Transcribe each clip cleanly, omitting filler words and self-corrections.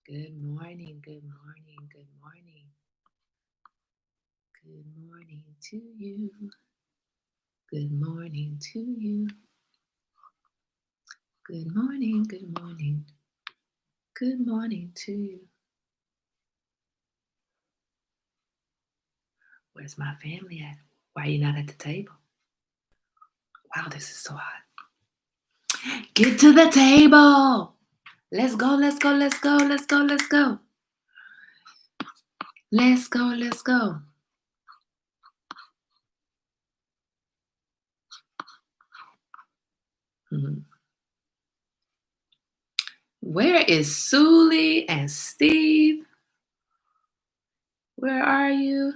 Good morning, good morning, good morning. Good morning to you. Good morning to you. Good morning, good morning. Good morning to you. Where's my family at? Why are you not at the table? Wow, this is so hot. Get to the table. Let's go, let's go, let's go, let's go, let's go. Let's go, let's go. Mhm. Where is Suli and Steve? Where are you?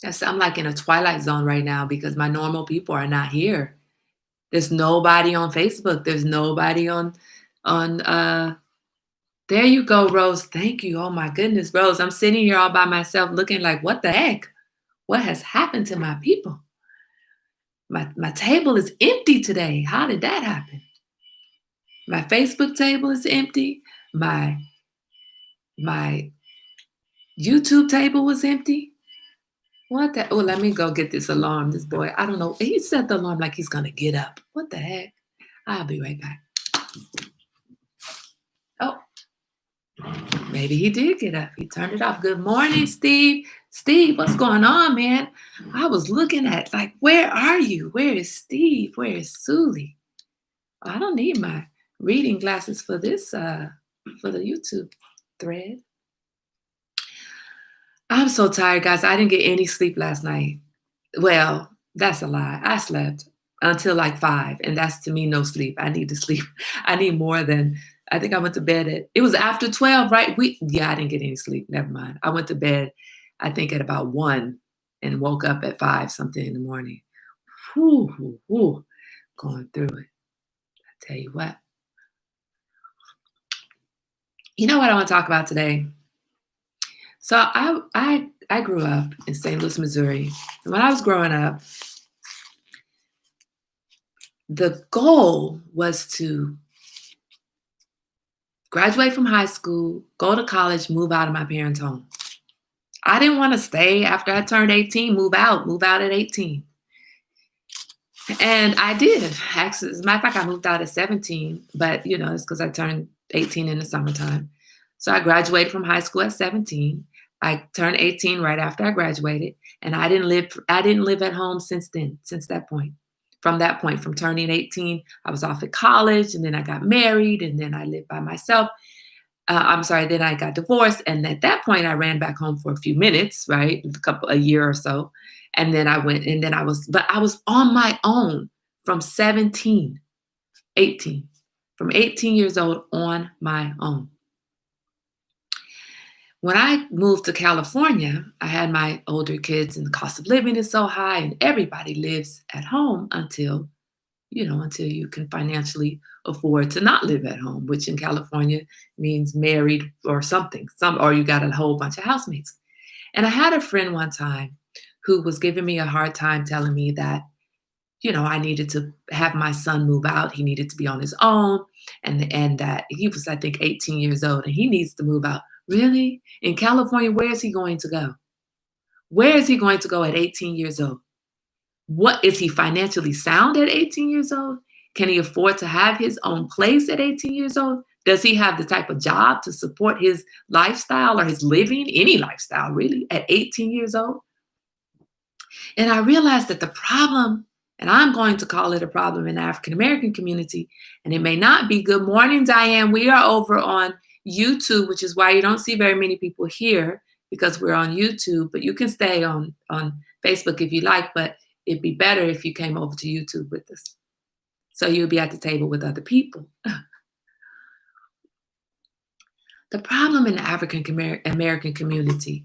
Yes, I'm like in a twilight zone right now because my normal people are not here. There's nobody on Facebook. There's nobody on there you go, Rose. Thank you. Oh my goodness, Rose. I'm sitting here all by myself looking like, what the heck? What has happened to my people? My table is empty today. How did that happen? My Facebook table is empty. My YouTube table was empty. What the? Oh, let me go get this alarm. This boy, I don't know. He set the alarm like he's gonna get up. What the heck? I'll be right back. Oh, maybe he did get up. He turned it off. Good morning, Steve. Steve, what's going on, man? I was looking at like, where are you? Where is Steve? Where is Suli? I don't need my reading glasses for this for the YouTube thread. I'm so tired, guys. I didn't get any sleep last night. Well, that's a lie. I slept until like 5, and that's to me no sleep. I need to sleep. I need more than I think I went to bed at it was after 12, right? I didn't get any sleep. Never mind. I went to bed, I think at about 1 and woke up at 5 something in the morning. Whew, whew, whew, going through it. I tell you what. You know what I want to talk about today? So I grew up in St. Louis, Missouri. And when I was growing up, the goal was to graduate from high school, go to college, move out of my parents' home. I didn't want to stay after I turned 18, move out at 18. And I did. Actually, as a matter of fact, I moved out at 17, but it's because I turned 18 in the summertime. So I graduated from high school at 17. I turned 18 right after I graduated, and I didn't live at home since then, since that point. From that point, from turning 18, I was off at college, and then I got married, and then I lived by myself. I'm sorry, then I got divorced. And at that point, I ran back home for a few minutes, right? A year or so. And then I went, and then but I was on my own from 17, 18, from 18 years old on my own. When I moved to California, I had my older kids, and the cost of living is so high, and everybody lives at home until you can financially afford to not live at home, which in California means married or something, or you got a whole bunch of housemates. And I had a friend one time who was giving me a hard time telling me that, I needed to have my son move out. He needed to be on his own, and that he was, I think, 18 years old, and he needs to move out. Really? In California, where is he going to go? Where is he going to go at 18 years old? What is he financially sound at 18 years old? Can he afford to have his own place at 18 years old? Does he have the type of job to support his lifestyle or his living, any lifestyle really, at 18 years old? And I realized that the problem, and I'm going to call it a problem in the African American community, and it may not be. Good morning, Diane. We are over on YouTube, which is why you don't see very many people here because we're on YouTube, but you can stay on Facebook if you like, but it'd be better if you came over to YouTube with us. So you'll be at the table with other people. The problem in the African American community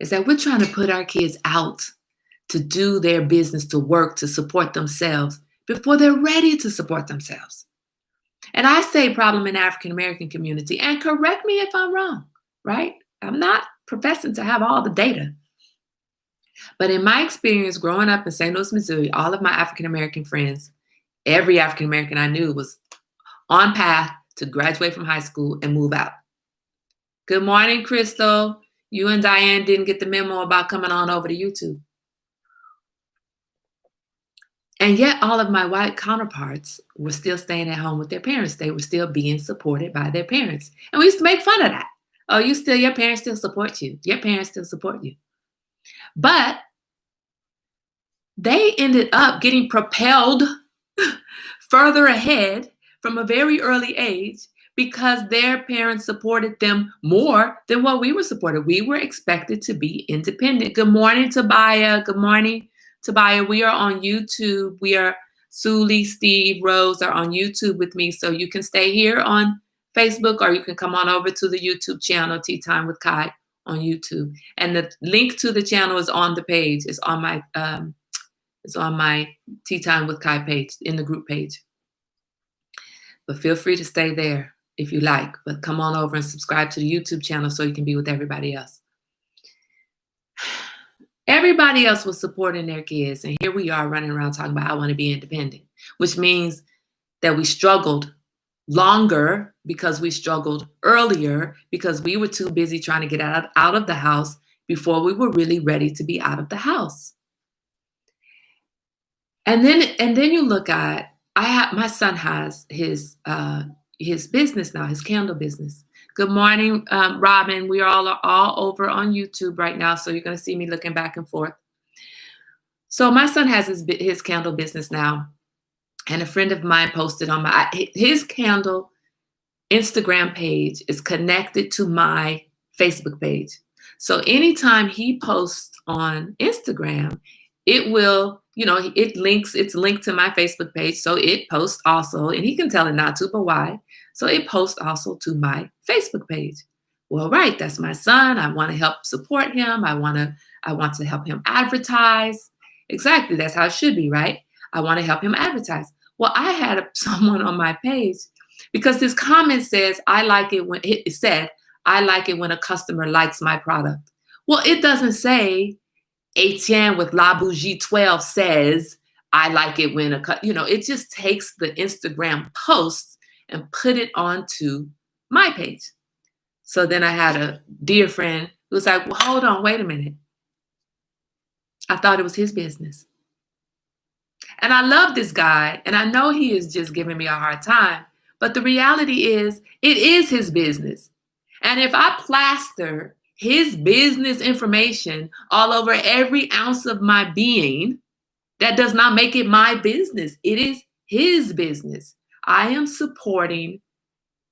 is that we're trying to put our kids out to do their business, to work, to support themselves before they're ready to support themselves. And I say problem in the African American community, and correct me if I'm wrong, right? I'm not professing to have all the data. But in my experience growing up in St. Louis, Missouri, all of my African American friends, every African American I knew was on path to graduate from high school and move out. Good morning, Crystal. You and Diane didn't get the memo about coming on over to YouTube. And yet all of my white counterparts were still staying at home with their parents. They were still being supported by their parents. And we used to make fun of that. Oh, your parents still support you. Your parents still support you. But they ended up getting propelled further ahead from a very early age because their parents supported them more than what we were supported. We were expected to be independent. Good morning, Tobiah. Good morning, Tobiah. We are on YouTube. We are Suli, Steve, Rose are on YouTube with me. So you can stay here on Facebook or you can come on over to the YouTube channel, Tea Time with Kai on YouTube. And the link to the channel is on the page. It's on my Tea Time with Kai page, in the group page. But feel free to stay there if you like. But come on over and subscribe to the YouTube channel so you can be with everybody else. Everybody else was supporting their kids. And here we are running around talking about I want to be independent, which means that we struggled longer because we struggled earlier because we were too busy trying to get out of the house before we were really ready to be out of the house. And then you look at, my son has his business now, his candle business. Good morning, Robin. We are all over on YouTube right now, so you're going to see me looking back and forth. So my son has his candle business now, and a friend of mine posted on his candle Instagram page is connected to my Facebook page. So anytime he posts on Instagram, it will, it's linked to my Facebook page. So it posts also, and he can tell it not to, but why? So it posts also to my Facebook page. Well, right, that's my son. I want to help support him. I want to help him advertise. Exactly, that's how it should be, right? I want to help him advertise. Well, I had someone on my page because this comment says, I like it when a customer likes my product. Well, it doesn't say Etienne with La Bougie 12 says, I like it when it just takes the Instagram posts and put it onto my page. So then I had a dear friend who was like, well, hold on, wait a minute. I thought it was his business. And I love this guy, and I know he is just giving me a hard time, but the reality is it is his business. And if I plaster his business information all over every ounce of my being, that does not make it my business. It is his business. I am supporting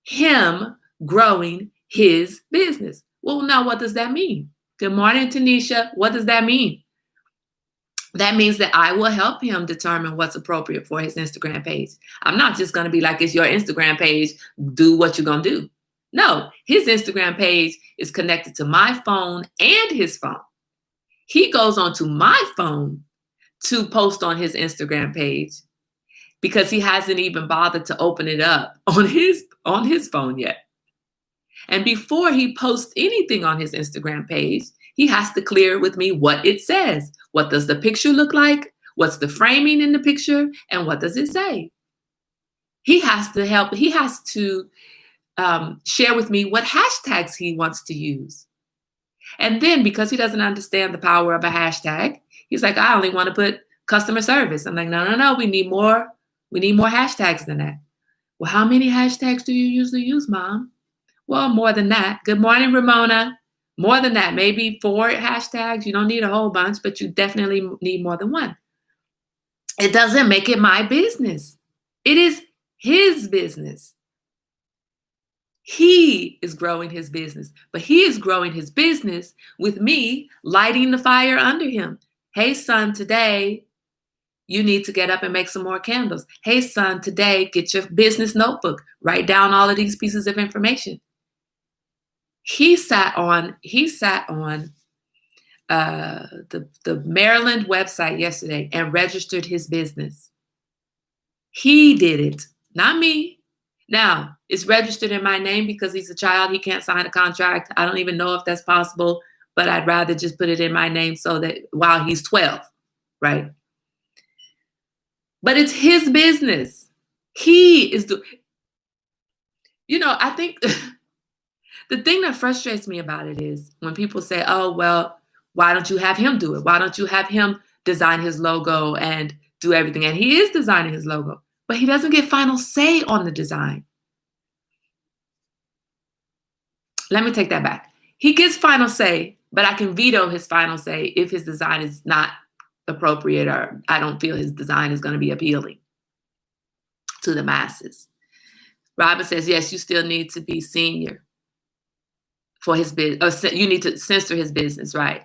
him growing his business. Well, now what does that mean? Good morning, Tanisha. What does that mean? That means that I will help him determine what's appropriate for his Instagram page. I'm not just going to be like, it's your Instagram page, do what you're going to do. No, his Instagram page is connected to my phone and his phone. He goes onto my phone to post on his Instagram page because he hasn't even bothered to open it up on his phone yet. And before he posts anything on his Instagram page, he has to clear with me what it says. What does the picture look like? What's the framing in the picture? And what does it say? He has to share with me what hashtags he wants to use. And then because he doesn't understand the power of a hashtag, he's like, I only want to put customer service. I'm like, no, we need more hashtags than that. Well, how many hashtags do you usually use, Mom? Well, more than that. Good morning, Ramona. More than that, maybe 4 hashtags. You don't need a whole bunch, but you definitely need more than one. It doesn't make it my business. It is his business. He is growing his business, but he is growing his business with me lighting the fire under him. Hey, son, today you need to get up and make some more candles. Hey, son, today get your business notebook. Write down all of these pieces of information. He sat on the Maryland website yesterday and registered his business. He did it, not me. Now, it's registered in my name because he's a child. He can't sign a contract. I don't even know if that's possible, but I'd rather just put it in my name so that while he's 12, right? But it's his business. I think the thing that frustrates me about it is when people say, oh, well, why don't you have him do it? Why don't you have him design his logo and do everything? And he is designing his logo, but he doesn't get final say on the design. Let me take that back. He gets final say, but I can veto his final say if his design is not appropriate or I don't feel his design is going to be appealing to the masses. Robin says, yes, you still need to be senior for his business. You need to censor his business, right?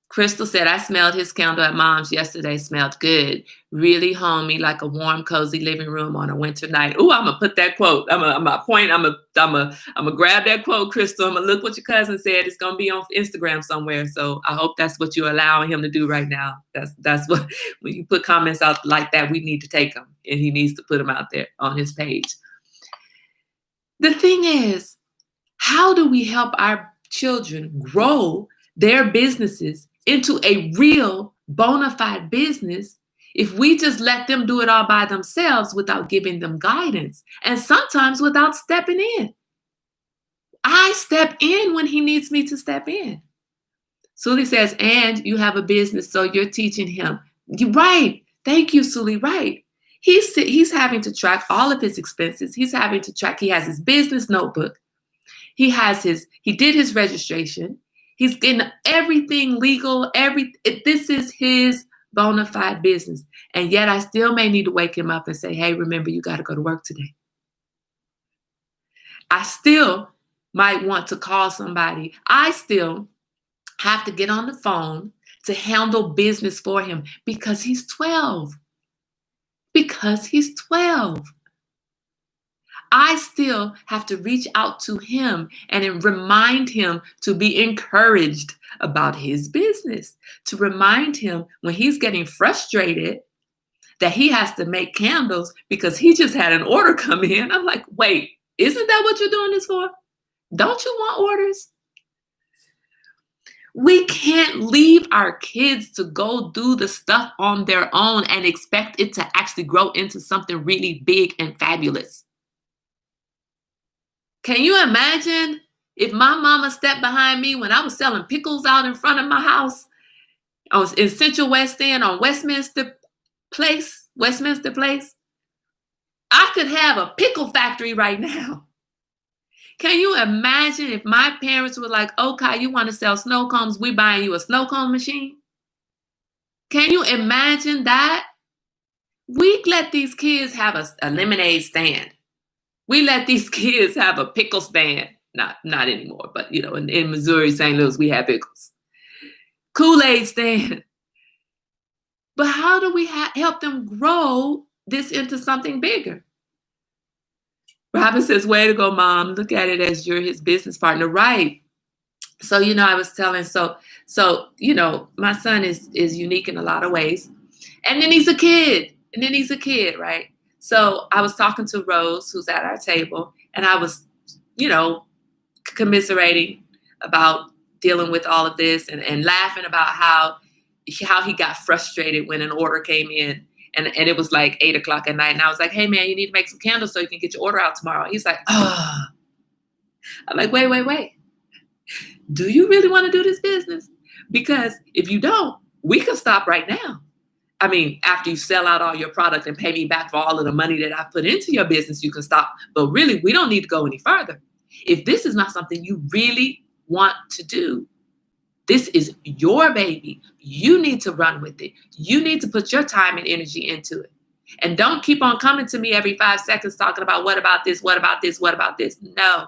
Crystal said, I smelled his candle at mom's yesterday. Smelled good. Really homey, like a warm, cozy living room on a winter night. Oh, I'm going to put that quote. I'm gonna grab that quote, Crystal. I'm going to look what your cousin said. It's going to be on Instagram somewhere. So I hope that's what you're allowing him to do right now. That's what, when you put comments out like that, we need to take them. And he needs to put them out there on his page. The thing is, how do we help our children grow their businesses into a real bona fide business if we just let them do it all by themselves without giving them guidance and sometimes without stepping in? I step in when he needs me to step in. Suli says, and you have a business, so you're teaching him. You're right. Thank you, Suli. Right. He's having to track all of his expenses. He has his business notebook. He did his registration. He's getting everything legal. This is his bona fide business. And yet I still may need to wake him up and say, hey, remember, you got to go to work today. I still might want to call somebody. I still have to get on the phone to handle business for him because he's 12. I still have to reach out to him and remind him to be encouraged about his business, to remind him when he's getting frustrated that he has to make candles because he just had an order come in. I'm like, wait, isn't that what you're doing this for? Don't you want orders? We can't leave our kids to go do the stuff on their own and expect it to actually grow into something really big and fabulous. Can you imagine if my mama stepped behind me when I was selling pickles out in front of my house in Central West End on Westminster Place? I could have a pickle factory right now. Can you imagine if my parents were like, okay, you want to sell snow cones? We're buying you a snow cone machine. Can you imagine that? We let these kids have a lemonade stand. We let these kids have a pickle stand. Not anymore, but in Missouri, St. Louis, we have pickles. Kool-Aid stand. But how do we help them grow this into something bigger? Robin says, way to go, Mom. Look at it as you're his business partner. Right. So, I was telling, my son is unique in a lot of ways. And then he's a kid. Right? So I was talking to Rose, who's at our table, and I was, commiserating about dealing with all of this and laughing about how he got frustrated when an order came in. And it was like 8:00 at night. And I was like, hey, man, you need to make some candles so you can get your order out tomorrow. He's like, oh. I'm like, wait. Do you really want to do this business? Because if you don't, we can stop right now. I mean, after you sell out all your product and pay me back for all of the money that I put into your business, you can stop. But really, we don't need to go any further. If this is not something you really want to do, this is your baby. You need to run with it. You need to put your time and energy into it. And don't keep on coming to me every 5 seconds talking about what about this, what about this, what about this. No.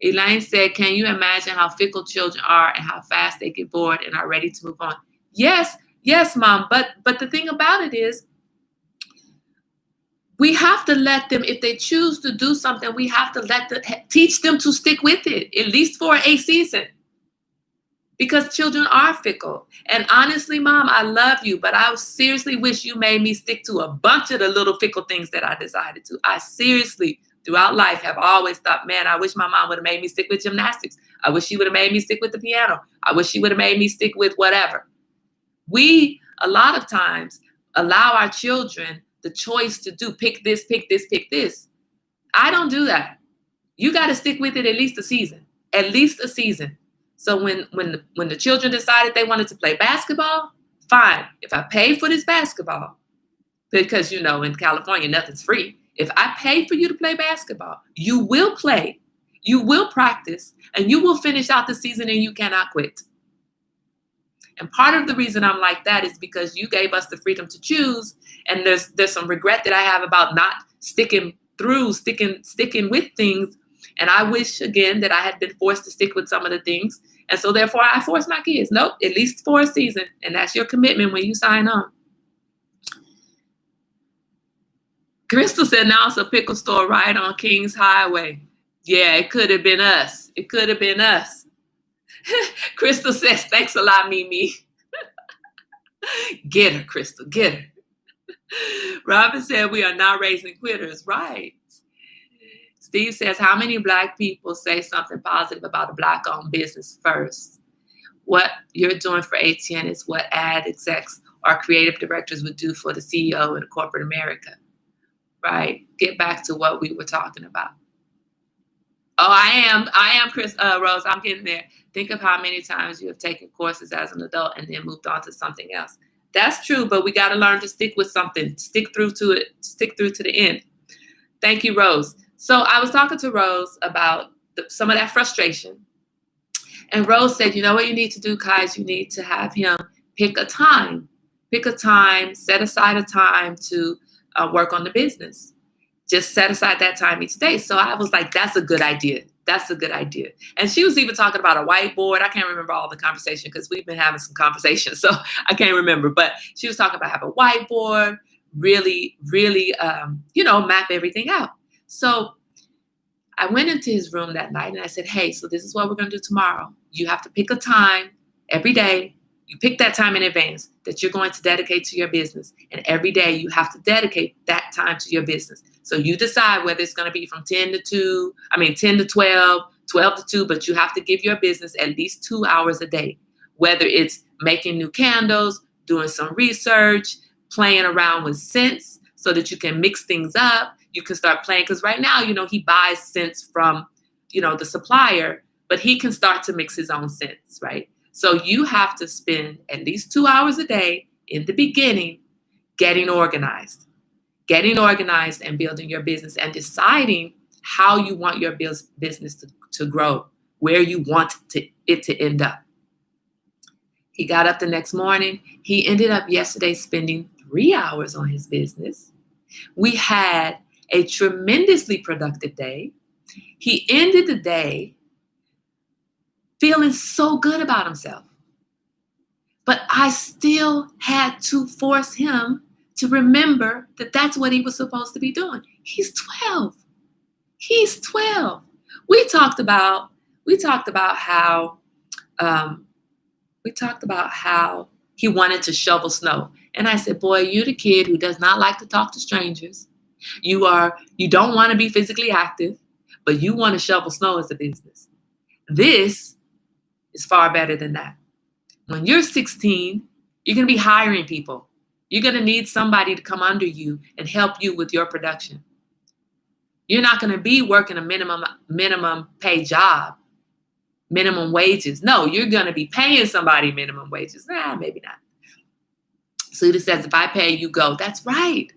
Elaine said, can you imagine how fickle children are and how fast they get bored and are ready to move on? Yes, Mom. But the thing about it is, we have to let them, if they choose to do something, we have to teach them to stick with it, at least for a season. Because children are fickle. And honestly, Mom, I love you, but I seriously wish you made me stick to a bunch of the little fickle things that I decided to. I seriously, throughout life, have always thought, man, I wish my mom would have made me stick with gymnastics. I wish she would have made me stick with the piano. I wish she would have made me stick with whatever. We, a lot of times, allow our children the choice to pick this, pick this, pick this. I don't do that. You got to stick with it at least a season, at least a season. So when the children decided they wanted to play basketball, fine. If I pay for this basketball, because in California nothing's free. If I pay for you to play basketball, you will play, you will practice, and you will finish out the season and you cannot quit. And part of the reason I'm like that is because you gave us the freedom to choose. And there's some regret that I have about not sticking with things. And I wish again that I had been forced to stick with some of the things. And so therefore I force my kids, nope, at least for a season. And that's your commitment when you sign on. Crystal said now it's a pickle store right on Kings Highway. Yeah, it could have been us. It could have been us. Crystal says, thanks a lot, Mimi. Get her, Crystal, get her. Robin said, we are not raising quitters. Right. Steve says, how many Black people say something positive about a Black-owned business first? What you're doing for ATN is what ad execs or creative directors would do for the CEO in corporate America. Right? Get back to what we were talking about. Oh, I am, Chris, Rose. I'm getting there. Think of how many times you have taken courses as an adult and then moved on to something else. That's true, but we got to learn to stick with something. Stick through to it. Stick through to the end. Thank you, Rose. So I was talking to Rose about some of that frustration. And Rose said, you know what you need to do, Kai, is you need to have him pick a time. Pick a time, set aside a time to work on the business. Just set aside that time each day. So I was like, that's a good idea. That's a good idea. And she was even talking about a whiteboard. I can't remember all the conversation because we've been having some conversations. So I can't remember. But she was talking about having a whiteboard, really, map everything out. So I went into his room that night and I said, hey, so this is what we're going to do tomorrow. You have to pick a time every day. You pick that time in advance that you're going to dedicate to your business. And every day you have to dedicate that time to your business. So you decide whether it's going to be from 10 to 12, 12 to 2, but you have to give your business at least 2 hours a day, whether it's making new candles, doing some research, playing around with scents so that you can mix things up. You can start playing because right now, he buys scents from, the supplier, but he can start to mix his own scents, right? So you have to spend at least 2 hours a day in the beginning getting organized and building your business and deciding how you want your business to grow, where you want it to end up. He got up the next morning. He ended up yesterday spending 3 hours on his business. We had a tremendously productive day. He ended the day feeling so good about himself. But I still had to force him to remember that that's what he was supposed to be doing. He's 12. He's 12. We talked about how he wanted to shovel snow. And I said, boy, you're the kid who does not like to talk to strangers. You don't want to be physically active, but you want to shovel snow as a business. This is far better than that. When you're 16, you're going to be hiring people. You're going to need somebody to come under you and help you with your production. You're not going to be working a minimum pay job, minimum wages. No, you're going to be paying somebody minimum wages. Maybe not. Suda says, if I pay, you go. That's right.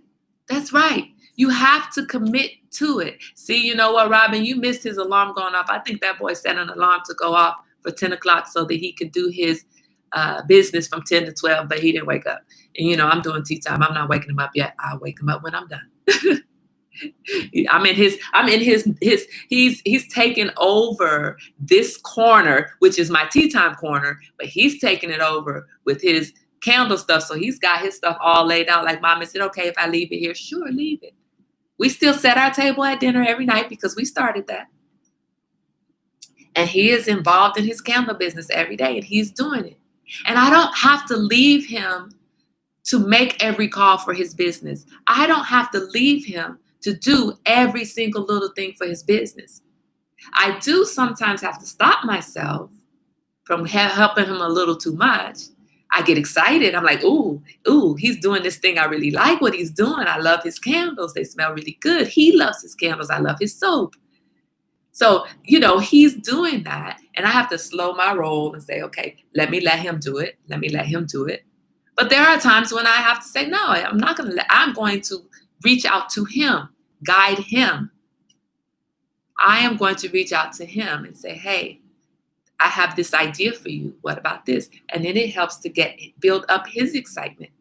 That's right. You have to commit to it. See, you know what, Robin? You missed his alarm going off. I think that boy set an alarm to go off for 10 o'clock so that he could do his business from 10 to 12, but he didn't wake up. And, I'm doing tea time. I'm not waking him up yet. I'll wake him up when I'm done. He's taken over this corner, which is my tea time corner, but he's taking it over with his candle stuff. So he's got his stuff all laid out. Like Mom said, okay, if I leave it here, sure, leave it. We still set our table at dinner every night because we started that. And he is involved in his candle business every day, and he's doing it. And I don't have to leave him to make every call for his business. I don't have to leave him to do every single little thing for his business. I do sometimes have to stop myself from helping him a little too much. I get excited. I'm like, ooh, he's doing this thing. I really like what he's doing. I love his candles. They smell really good. He loves his candles. I love his soap. So, he's doing that. And I have to slow my roll and say, okay, let him do it. Let me let him do it. But there are times when I have to say, no, I'm going to reach out to him, guide him. I am going to reach out to him and say, hey, I have this idea for you. What about this? And then it helps to build up his excitement.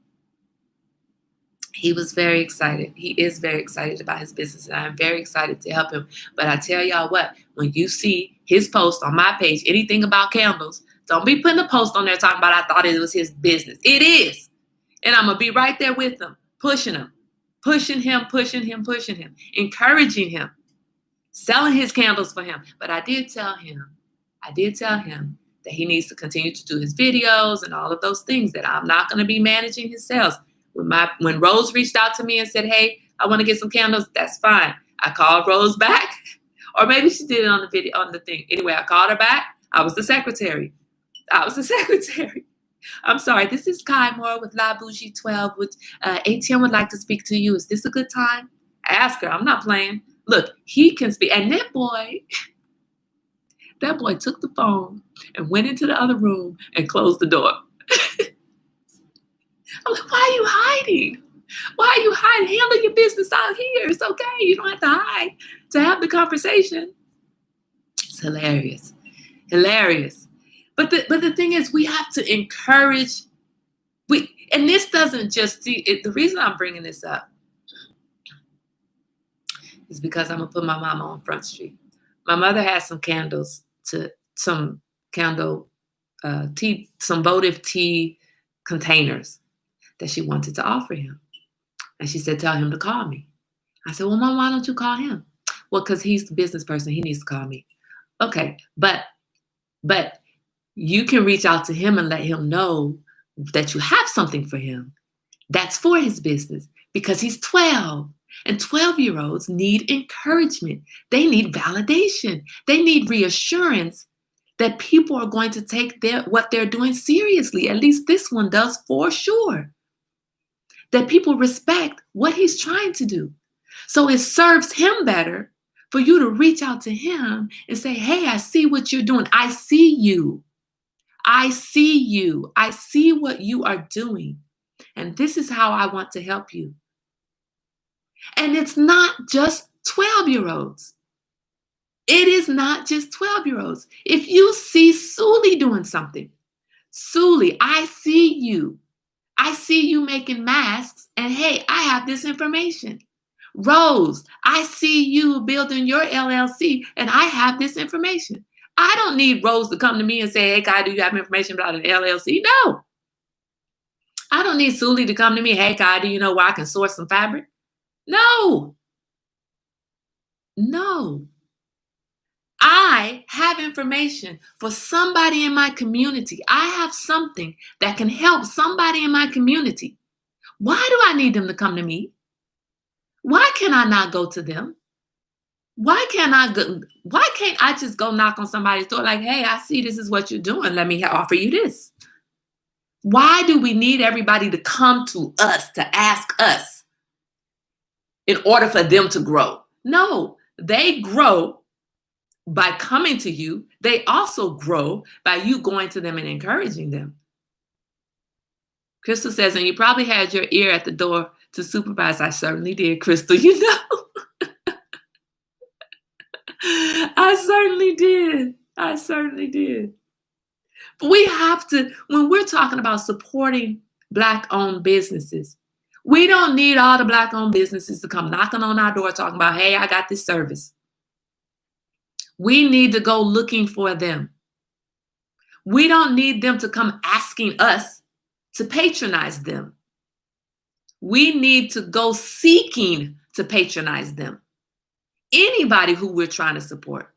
He was very excited. He is very excited about his business, and I'm very excited to help him. But I tell y'all what, when you see his post on my page, anything about candles, don't be putting a post on there talking about I thought it was his business. It is. And I'm going to be right there with him, pushing him, pushing him, encouraging him, selling his candles for him. But I did tell him that he needs to continue to do his videos and all of those things, that I'm not going to be managing his sales. When Rose reached out to me and said, hey, I want to get some candles, that's fine. I called Rose back, or maybe she did it on the video, on the thing. Anyway, I called her back. I was the secretary. I'm sorry. This is Kai Moore with La Bougie 12. ATM would like to speak to you. Is this a good time? I asked her. I'm not playing. Look, he can speak. And that boy took the phone and went into the other room and closed the door. I'm like, why are you hiding? Why are you hiding? Handle your business out here. It's okay. You don't have to hide to have the conversation. It's hilarious. But the thing is, we have to encourage. And this doesn't just see it. The reason I'm bringing this up is because I'm gonna put my mama on Front Street. My mother has some candles some votive tea containers that she wanted to offer him. And she said, tell him to call me. I said, well, Mom, why don't you call him? Well, because he's the business person. He needs to call me. Okay, but you can reach out to him and let him know that you have something for him that's for his business, because he's 12. And 12-year-olds need encouragement. They need validation. They need reassurance that people are going to take what they're doing seriously. At least this one does, for sure. That people respect what he's trying to do. So it serves him better for you to reach out to him and say, hey, I see what you're doing. I see you. I see you. I see what you are doing. And this is how I want to help you. And it's not just 12-year-olds. It is not just 12-year-olds. If you see Suli doing something, Suli, I see you. I see you making masks, and hey, I have this information. Rose, I see you building your LLC, and I have this information. I don't need Rose to come to me and say, hey, Kai, do you have information about an LLC? No. I don't need Suli to come to me, hey, Kai, do you know where I can source some fabric? No. I have information for somebody in my community. I have something that can help somebody in my community. Why do I need them to come to me? Why can I not go to them? Why can't I just go knock on somebody's door like, hey, I see this is what you're doing. Let me offer you this. Why do we need everybody to come to us, to ask us in order for them to grow? No, they grow by coming to you. They also grow by you going to them and encouraging them. Crystal says, and you probably had your ear at the door to supervise. I certainly did, Crystal, you know. I certainly did. But we have to, when we're talking about supporting Black-owned businesses, we don't need all the Black-owned businesses to come knocking on our door talking about, hey, I got this service. We need to go looking for them. We don't need them to come asking us to patronize them. We need to go seeking to patronize them. Anybody who we're trying to support.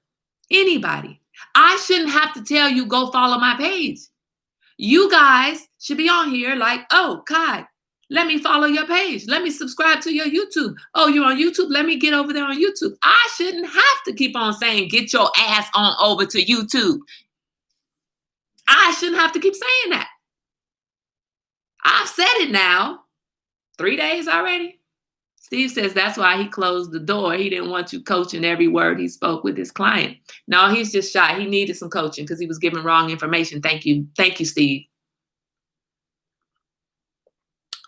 Anybody. I shouldn't have to tell you, go follow my page. You guys should be on here like, oh, Kai, let me follow your page. Let me subscribe to your YouTube. Oh, you're on YouTube? Let me get over there on YouTube. I shouldn't have to keep on saying, get your ass on over to YouTube. I shouldn't have to keep saying that. I've said it now. 3 days already. Steve says that's why he closed the door. He didn't want you coaching every word he spoke with his client. No, he's just shy. He needed some coaching because he was giving wrong information. Thank you. Thank you, Steve.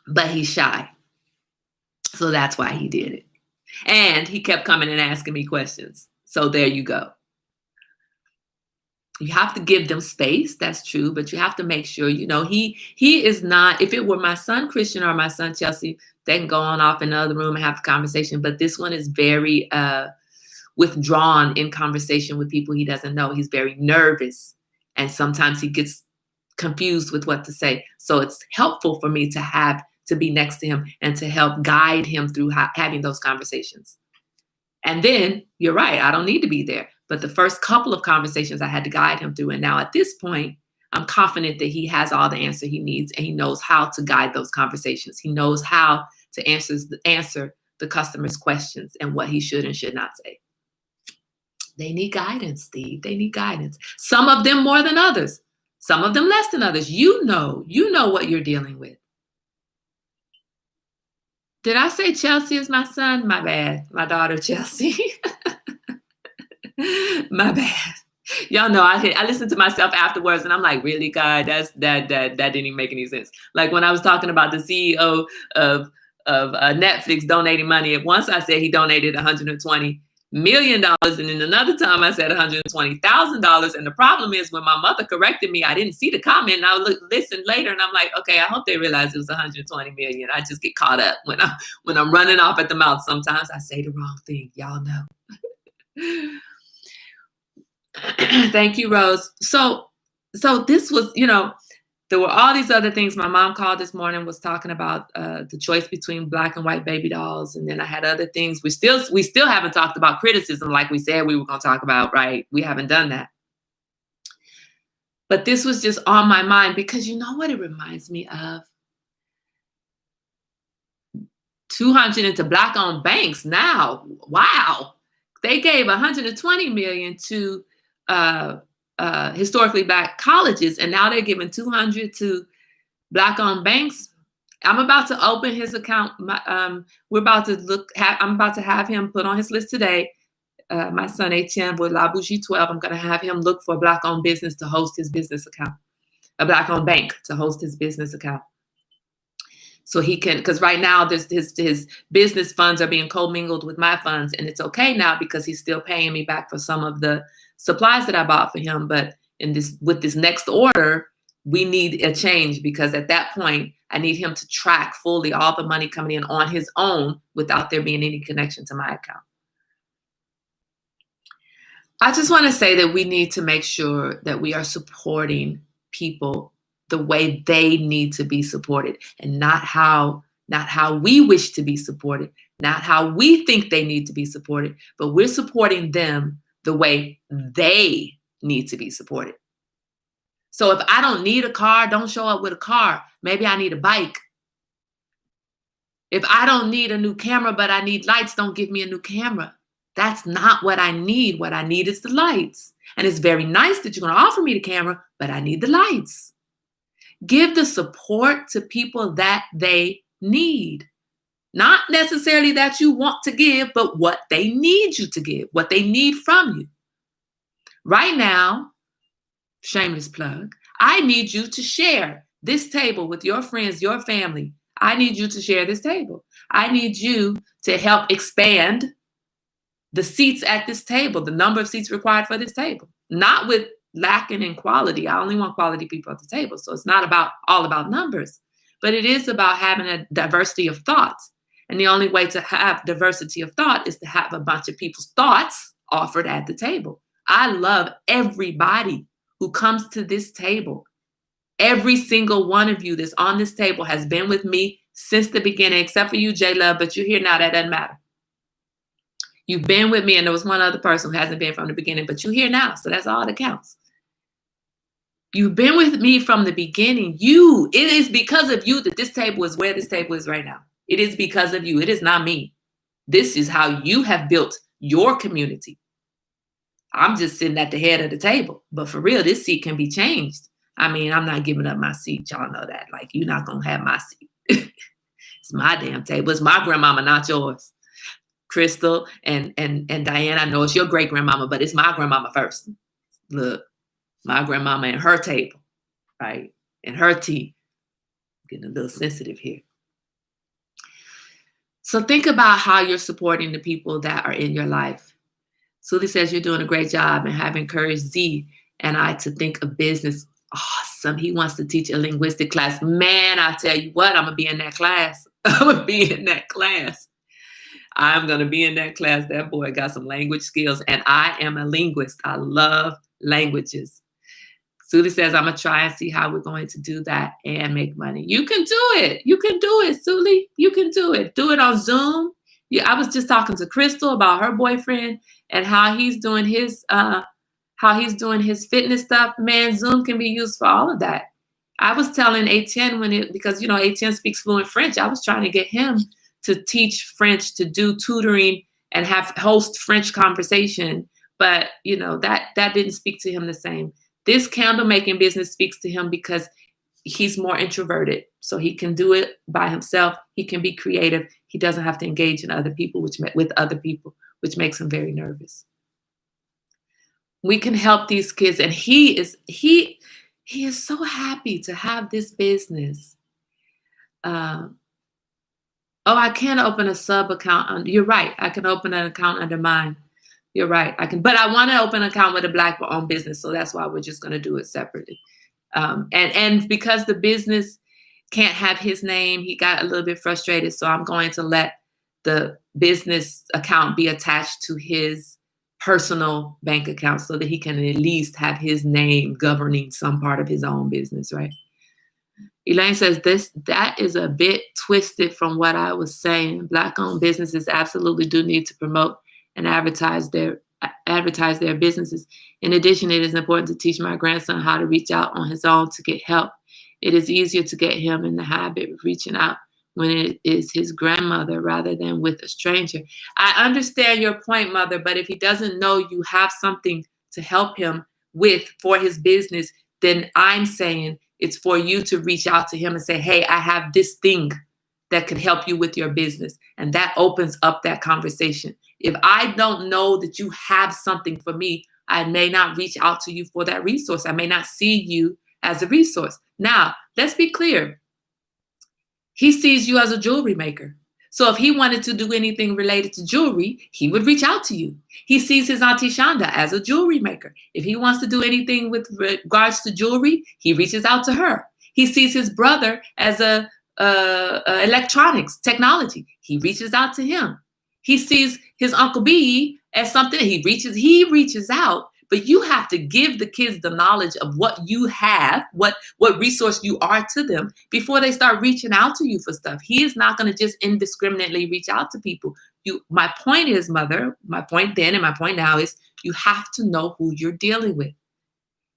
But he's shy. So that's why he did it. And he kept coming and asking me questions. So there you go. You have to give them space. That's true. But you have to make sure, he is not, if it were my son, Christian, or my son, Chelsea, they can go on off in the other room and have the conversation. But this one is very withdrawn in conversation with people he doesn't know. He's very nervous. And sometimes he gets confused with what to say. So it's helpful for me to be next to him and to help guide him through having those conversations. And then you're right. I don't need to be there. But the first couple of conversations I had to guide him through. And now at this point, I'm confident that he has all the answer he needs and he knows how to guide those conversations. He knows how to answer the customer's questions and what he should and should not say. They need guidance, Steve. They need guidance. Some of them more than others. Some of them less than others. You know what you're dealing with. Did I say Chelsea is my son? My bad. My daughter, Chelsea. My bad. Y'all know I listened to myself afterwards and I'm like, really, God, that didn't even make any sense. Like when I was talking about the CEO of Netflix donating money, once I said he donated $120 million, and then another time I said $120,000. And the problem is when my mother corrected me, I didn't see the comment, and I listened later, and I'm like, okay, I hope they realize it was 120 million. I just get caught up when I'm running off at the mouth. Sometimes I say the wrong thing, y'all know. Thank you, Rose. So this was, there were all these other things. My mom called this morning, was talking about the choice between black and white baby dolls. And then I had other things. We still haven't talked about criticism like we said we were going to talk about, right? We haven't done that. But this was just on my mind because you know what it reminds me of? 200 into black-owned banks now. Wow. They gave 120 million to historically black colleges, and now they're giving 200 to black-owned banks. I'm about to open his account. I'm about to have him put on his list today. My son Etienne with La Bougie 12. I'm going to have him look for a black-owned business to host his business account, a black-owned bank to host his business account. So he can, because right now his business funds are being commingled with my funds, and it's okay now because he's still paying me back for some of the supplies that I bought for him. But with this next order, we need a change because at that point, I need him to track fully all the money coming in on his own without there being any connection to my account. I just want to say that we need to make sure that we are supporting people the way they need to be supported, and not how we wish to be supported, not how we think they need to be supported, but we're supporting them the way they need to be supported. So if I don't need a car, don't show up with a car. Maybe I need a bike. If I don't need a new camera, but I need lights, don't give me a new camera. That's not what I need. What I need is the lights. And it's very nice that you're going to offer me the camera, but I need the lights. Give the support to people that they need. Not necessarily that you want to give, but what they need you to give, what they need from you. Right now, shameless plug, I need you to share this table with your friends, your family. I need you to share this table. I need you to help expand the seats at this table, the number of seats required for this table. Not with lacking in quality. I only want quality people at the table. So it's not all about numbers, but it is about having a diversity of thoughts. And the only way to have diversity of thought is to have a bunch of people's thoughts offered at the table. I love everybody who comes to this table. Every single one of you that's on this table has been with me since the beginning, except for you, J Love, but you're here now. That doesn't matter. You've been with me, and there was one other person who hasn't been from the beginning, but you're here now. So that's all that counts. You've been with me from the beginning. It is because of you that this table is where this table is right now. It is because of you. It is not me. This is how you have built your community. I'm just sitting at the head of the table. But for real, this seat can be changed. I mean, I'm not giving up my seat. Y'all know that. Like, you're not going to have my seat. It's my damn table. It's my grandmama, not yours. Crystal and Diane, I know it's your great grandmama, but it's my grandmama first. Look, my grandmama and her table, right? And her tea. Getting a little sensitive here. So think about how you're supporting the people that are in your life. Suli says you're doing a great job and have encouraged Z and I to think of business. Awesome. He wants to teach a linguistic class. Man, I tell you what, I'm going to be in that class. I'm going to be in that class. I'm going to be in that class. That boy got some language skills, and I am a linguist. I love languages. Suli says, I'm going to try and see how we're going to do that and make money. You can do it. You can do it, Suli. You can do it. Do it on Zoom. Yeah, I was just talking to Crystal about her boyfriend and how he's doing his fitness stuff. Man, Zoom can be used for all of that. I was telling Etienne because Etienne speaks fluent French. I was trying to get him to teach French, to do tutoring and host French conversation. But that didn't speak to him the same. This candle making business speaks to him because he's more introverted. So he can do it by himself. He can be creative. He doesn't have to engage in other people, which makes him very nervous. We can help these kids. And he is so happy to have this business. I can open a sub account. You're right. I can open an account under mine. You're right. I can, but I want to open an account with a Black-owned business. So that's why we're just going to do it separately. And because the business can't have his name, he got a little bit frustrated. So I'm going to let the business account be attached to his personal bank account so that he can at least have his name governing some part of his own business, right? Elaine says that is a bit twisted from what I was saying. Black-owned businesses absolutely do need to promote and advertise their businesses. In addition, it is important to teach my grandson how to reach out on his own to get help. It is easier to get him in the habit of reaching out when it is his grandmother rather than with a stranger. I understand your point, Mother, but if he doesn't know you have something to help him with for his business, then I'm saying it's for you to reach out to him and say, hey, I have this thing that could help you with your business. And that opens up that conversation. If I don't know that you have something for me, I may not reach out to you for that resource. I may not see you as a resource. Now, let's be clear. He sees you as a jewelry maker. So if he wanted to do anything related to jewelry, he would reach out to you. He sees his Auntie Shonda as a jewelry maker. If he wants to do anything with regards to jewelry, he reaches out to her. He sees his brother as a electronics technology. He reaches out to him. He sees his Uncle B as something. He reaches out. But you have to give the kids the knowledge of what you have, what resource you are to them before they start reaching out to you for stuff. He is not going to just indiscriminately reach out to people. My point is, Mother, my point then and my point now is you have to know who you're dealing with.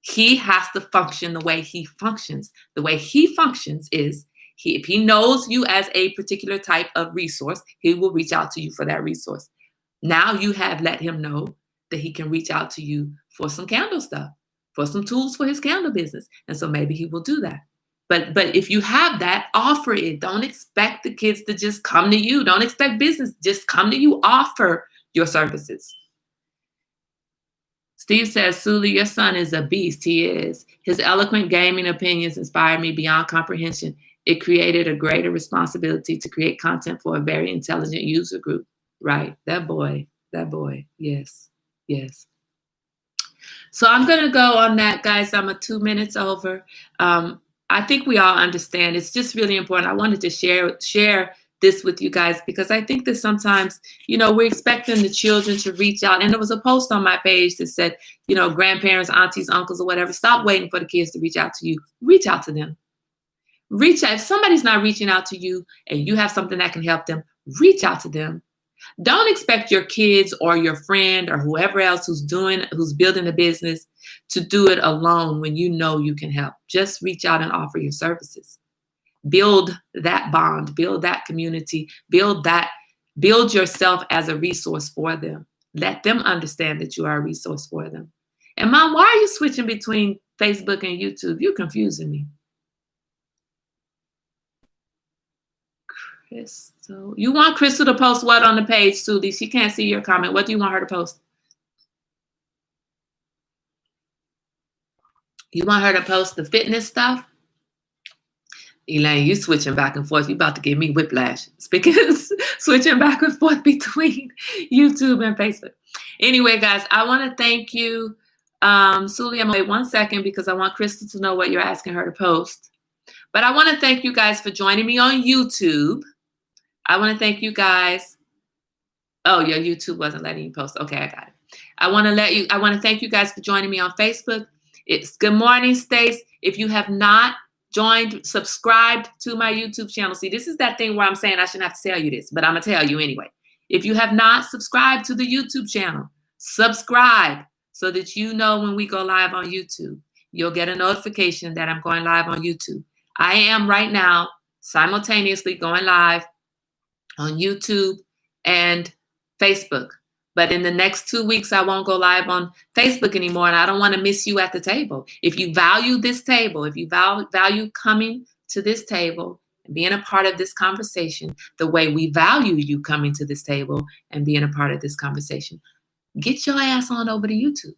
He has to function the way he functions. The way he functions is if he knows you as a particular type of resource, he will reach out to you for that resource. Now you have let him know that he can reach out to you for some candle stuff, for some tools for his candle business. And so maybe he will do that. But if you have that, offer it. Don't expect the kids to just come to you. Don't expect business. Just come to you. Offer your services. Steve says, Suli, your son is a beast. He is. His eloquent gaming opinions inspired me beyond comprehension. It created a greater responsibility to create content for a very intelligent user group. Right. That boy. Yes. Yes. So I'm going to go on that, guys. I'm 2 minutes over. I think we all understand. It's just really important. I wanted to share this with you guys because I think that sometimes, we're expecting the children to reach out. And there was a post on my page that said, grandparents, aunties, uncles, or whatever, stop waiting for the kids to reach out to you. Reach out to them. Reach out. If somebody's not reaching out to you and you have something that can help them, reach out to them. Don't expect your kids or your friend or whoever else who's building a business to do it alone when you know you can help. Just reach out and offer your services. Build that bond, build that community, build yourself as a resource for them. Let them understand that you are a resource for them. And Mom, why are you switching between Facebook and YouTube? You're confusing me. Crystal. You want Crystal to post what on the page, Suli? She can't see your comment. What do you want her to post? You want her to post the fitness stuff? Elaine, you switching back and forth. You about to give me whiplash. Speaking switching back and forth between YouTube and Facebook. Anyway, guys, I want to thank you. Suli, I'm going to wait 1 second because I want Crystal to know what you're asking her to post. But I want to thank you guys for joining me on YouTube. I want to thank you guys. Oh, your YouTube wasn't letting you post. Okay, I got it. I want to thank you guys for joining me on Facebook. It's Good Morning, Stace. If you have not subscribed to my YouTube channel. See, this is that thing where I'm saying I shouldn't have to tell you this, but I'm going to tell you anyway. If you have not subscribed to the YouTube channel, subscribe so that you know when we go live on YouTube. You'll get a notification that I'm going live on YouTube. I am right now simultaneously going live on YouTube and Facebook. But in the next 2 weeks, I won't go live on Facebook anymore, and I don't want to miss you at the table. If you value this table, if you value coming to this table and being a part of this conversation, the way we value you coming to this table and being a part of this conversation, get your ass on over to YouTube.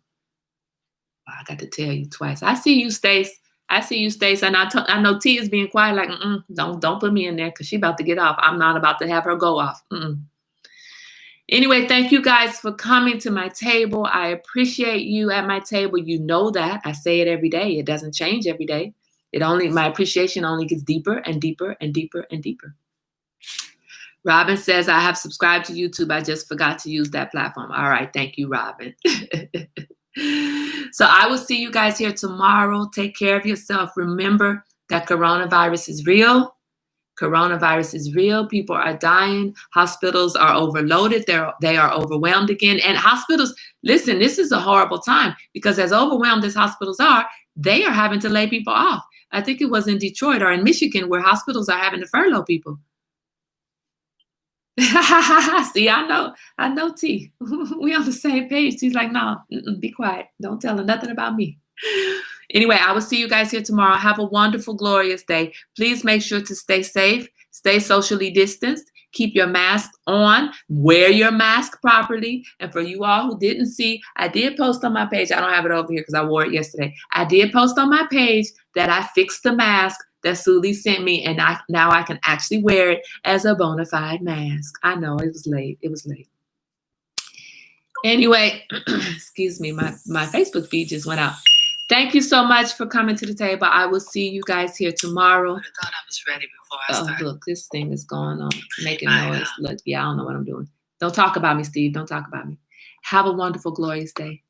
Well, I got to tell you twice. I see you, Stace. I see you, Stace. And I know T is being quiet, like, don't put me in there because she's about to get off. I'm not about to have her go off. Anyway, thank you guys for coming to my table. I appreciate you at my table. You know that. I say it every day. It doesn't change every day. My appreciation only gets deeper and deeper and deeper and deeper. Robin says, I have subscribed to YouTube. I just forgot to use that platform. All right. Thank you, Robin. So I will see you guys here tomorrow. Take care of yourself. Remember that coronavirus is real. Coronavirus is real. People are dying. Hospitals are overloaded. They are overwhelmed again. And hospitals, listen, this is a horrible time because as overwhelmed as hospitals are, they are having to lay people off. I think it was in Detroit or in Michigan where hospitals are having to furlough people. See, I know T. We on the same page. She's like, no, be quiet. Don't tell her nothing about me. Anyway, I will see you guys here tomorrow. Have a wonderful, glorious day. Please make sure to stay safe, stay socially distanced, keep your mask on, wear your mask properly. And for you all who didn't see, I did post on my page. I don't have it over here because I wore it yesterday. I did post on my page that I fixed the mask that Suli sent me, and now I can actually wear it as a bona fide mask. I know it was late. It was late. Anyway, excuse me, my Facebook feed just went out. Thank you so much for coming to the table. I will see you guys here tomorrow. I thought I was ready before I started. Look, this thing is going on, making noise. Look, yeah, I don't know what I'm doing. Don't talk about me, Steve. Don't talk about me. Have a wonderful, glorious day.